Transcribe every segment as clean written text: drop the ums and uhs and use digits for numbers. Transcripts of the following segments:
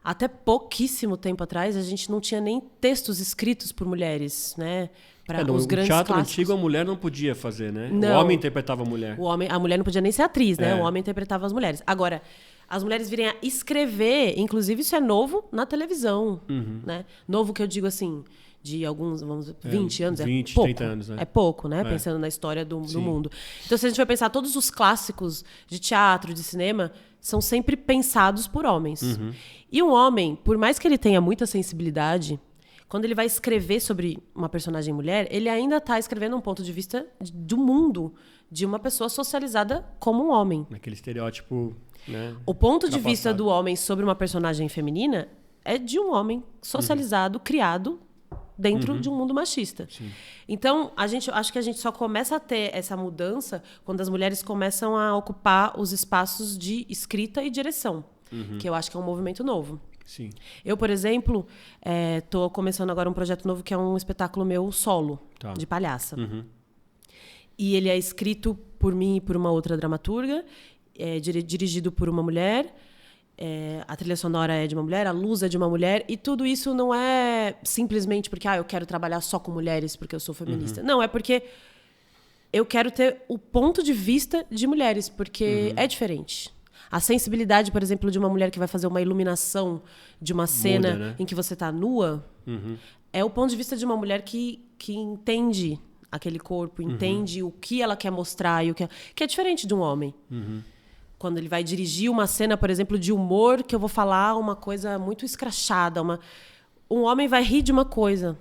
até pouquíssimo tempo atrás, a gente não tinha nem textos escritos por mulheres, né? Para os grandes teatro clássicos. antigo a mulher não podia fazer, né? Não. O homem interpretava a mulher. A mulher não podia nem ser atriz, né? O homem interpretava as mulheres. Agora, as mulheres virem a escrever, inclusive isso é novo na televisão, né? Novo que eu digo assim, de alguns, 20 anos, 20, é pouco. 30 anos, né? É pouco, né? Pensando na história do mundo. Então, se a gente for pensar, todos os clássicos de teatro, de cinema, são sempre pensados por homens. E um homem, por mais que ele tenha muita sensibilidade, quando ele vai escrever sobre uma personagem mulher, ele ainda está escrevendo um ponto de vista do mundo de uma pessoa socializada como um homem. Naquele estereótipo, né? O ponto de vista do homem sobre uma personagem feminina é de um homem socializado, criado dentro de um mundo machista. Sim. Então, acho que a gente só começa a ter essa mudança quando as mulheres começam a ocupar os espaços de escrita e direção, que eu acho que é um movimento novo. Sim. Eu, por exemplo, estou começando agora um projeto novo que é um espetáculo meu solo, de palhaça. E ele é escrito por mim e por uma outra dramaturga, dirigido por uma mulher, a trilha sonora é de uma mulher, a luz é de uma mulher, e tudo isso não é simplesmente porque eu quero trabalhar só com mulheres porque eu sou feminista. Não, é porque eu quero ter o ponto de vista de mulheres, porque é diferente. A sensibilidade, por exemplo, de uma mulher que vai fazer uma iluminação de uma cena né? em que você está nua, é o ponto de vista de uma mulher que entende aquele corpo, entende o que ela quer mostrar, e que é diferente de um homem. Quando ele vai dirigir uma cena, por exemplo, de humor, que eu vou falar uma coisa muito escrachada. Um homem vai rir de uma coisa,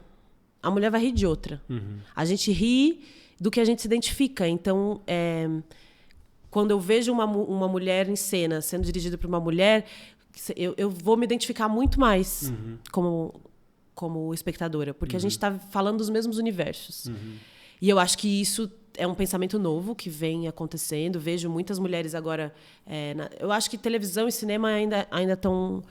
a mulher vai rir de outra. A gente ri do que a gente se identifica. Então, quando eu vejo uma mulher em cena sendo dirigida por uma mulher, eu vou me identificar muito mais como espectadora, porque a gente está falando dos mesmos universos. E eu acho que isso é um pensamento novo que vem acontecendo. Vejo muitas mulheres agora... eu acho que televisão e cinema ainda estão...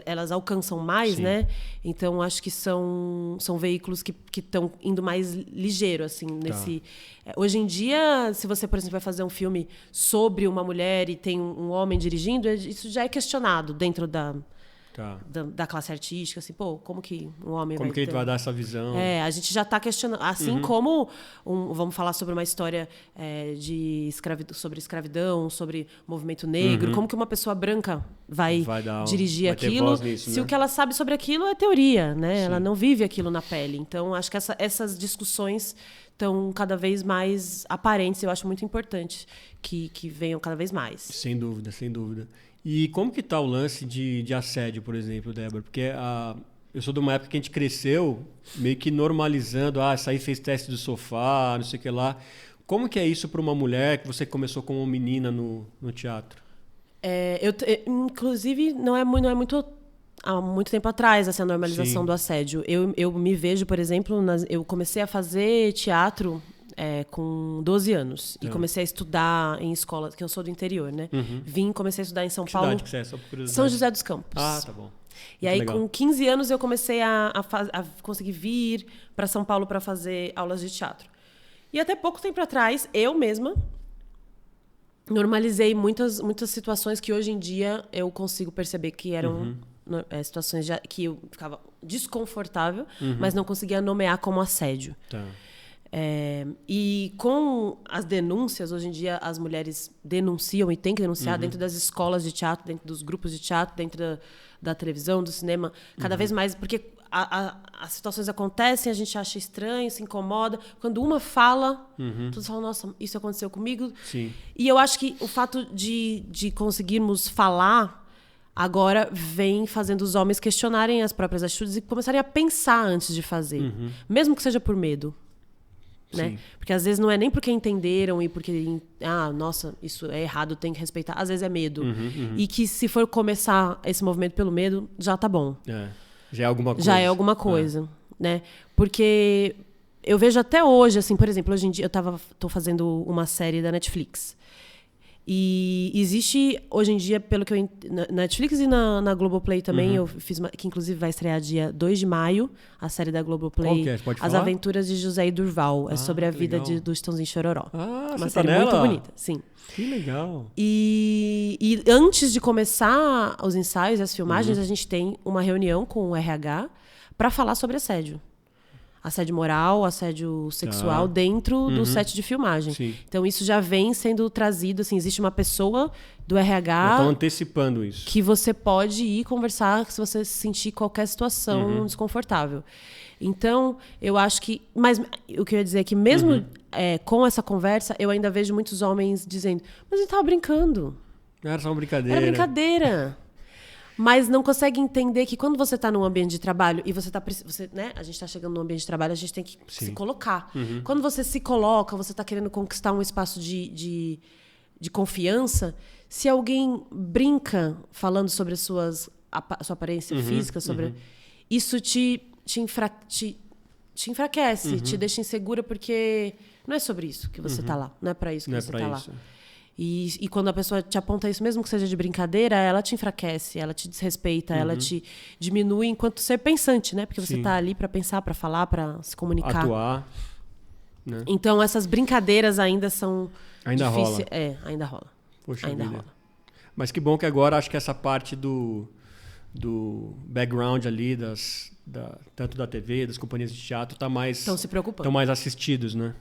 elas alcançam mais, né? Então, acho que são veículos que estão indo mais ligeiro, assim, nesse... Hoje em dia, se você, por exemplo, vai fazer um filme sobre uma mulher e tem um homem dirigindo, isso já é questionado dentro da classe artística, assim, como que um homem como vai que ele vai dar essa visão? A gente já está questionando, assim como vamos falar sobre uma história sobre escravidão, sobre movimento negro, como que uma pessoa branca vai dirigir aquilo, nisso, se né? o que ela sabe sobre aquilo é teoria, né? Ela não vive aquilo na pele. Então, acho que essas discussões estão cada vez mais aparentes. Eu acho muito importante que venham cada vez mais. Sem dúvida, sem dúvida. E como que tá o lance de assédio, por exemplo, Débora? Porque eu sou de uma época que a gente cresceu meio que normalizando, essa aí fez teste do sofá, não sei o que lá. Como que é isso para uma mulher que você começou como menina no teatro? Inclusive, não é muito há muito tempo atrás essa normalização do assédio. Eu me vejo, por exemplo, eu comecei a fazer teatro com 12 anos. E comecei a estudar em escola, que eu sou do interior, né? Comecei a estudar em São Paulo. Cidade que você é, só por curiosidade? São José dos Campos. Ah, tá bom. E aí, com 15 anos, eu comecei a conseguir vir para São Paulo para fazer aulas de teatro. E até pouco tempo atrás, eu mesma normalizei muitas situações que hoje em dia eu consigo perceber que eram situações que eu ficava desconfortável, mas não conseguia nomear como assédio. Tá. E com as denúncias, hoje em dia as mulheres denunciam e têm que denunciar dentro das escolas de teatro, dentro dos grupos de teatro, dentro da televisão, do cinema, cada vez mais, porque as situações acontecem, a gente acha estranho, se incomoda. Quando uma fala, todos falam, nossa, isso aconteceu comigo. Sim. E eu acho que o fato de conseguirmos falar agora vem fazendo os homens questionarem as próprias atitudes e começarem a pensar antes de fazer, mesmo que seja por medo. Né? Porque às vezes não é nem porque entenderam e porque nossa, isso é errado, tem que respeitar. Às vezes é medo. E que se for começar esse movimento pelo medo, já tá bom. Já é alguma coisa. Já é alguma coisa, né? Porque eu vejo até hoje, assim, por exemplo, hoje em dia tô fazendo uma série da Netflix. E existe, hoje em dia, pelo que eu na Netflix e na Globoplay também, eu fiz que inclusive vai estrear dia 2 de maio, a série da Globoplay. Qual que é? Você pode As falar? Aventuras de José e Durval. É sobre a vida legal. do Estãozinho Chororó. Ah, Uma você série tá nela? muito bonita, sim. Que legal. E antes de começar os ensaios e as filmagens, a gente tem uma reunião com o RH para falar sobre assédio. Assédio moral, assédio sexual dentro do set de filmagem. Sim. Então, isso já vem sendo trazido, assim, existe uma pessoa do Já RH estão antecipando isso. que você pode ir conversar se você sentir qualquer situação desconfortável. Então, eu acho que... Mas o que eu ia dizer é que mesmo com essa conversa, eu ainda vejo muitos homens dizendo, mas ele estava brincando. Era só uma brincadeira. Era brincadeira. Mas não consegue entender que quando você está num ambiente de trabalho e né, a gente está chegando num ambiente de trabalho, a gente tem que se colocar. Quando você se coloca, você está querendo conquistar um espaço de confiança. Se alguém brinca falando sobre a sua aparência física, isso te enfraquece, te deixa insegura, porque não é sobre isso que você está lá. Não é para isso que você está lá. E quando a pessoa te aponta isso, mesmo que seja de brincadeira, ela te enfraquece, ela te desrespeita, ela te diminui enquanto ser pensante, né? Porque você está ali para pensar, para falar, para se comunicar. Atuar. Né? Então, essas brincadeiras ainda são difíceis. Rola. Ainda rola. Poxa ainda vida. rola. Mas que bom que agora acho que essa parte do background ali, tanto da TV, das companhias de teatro, tá mais... Estão se preocupando. Estão mais assistidos, né?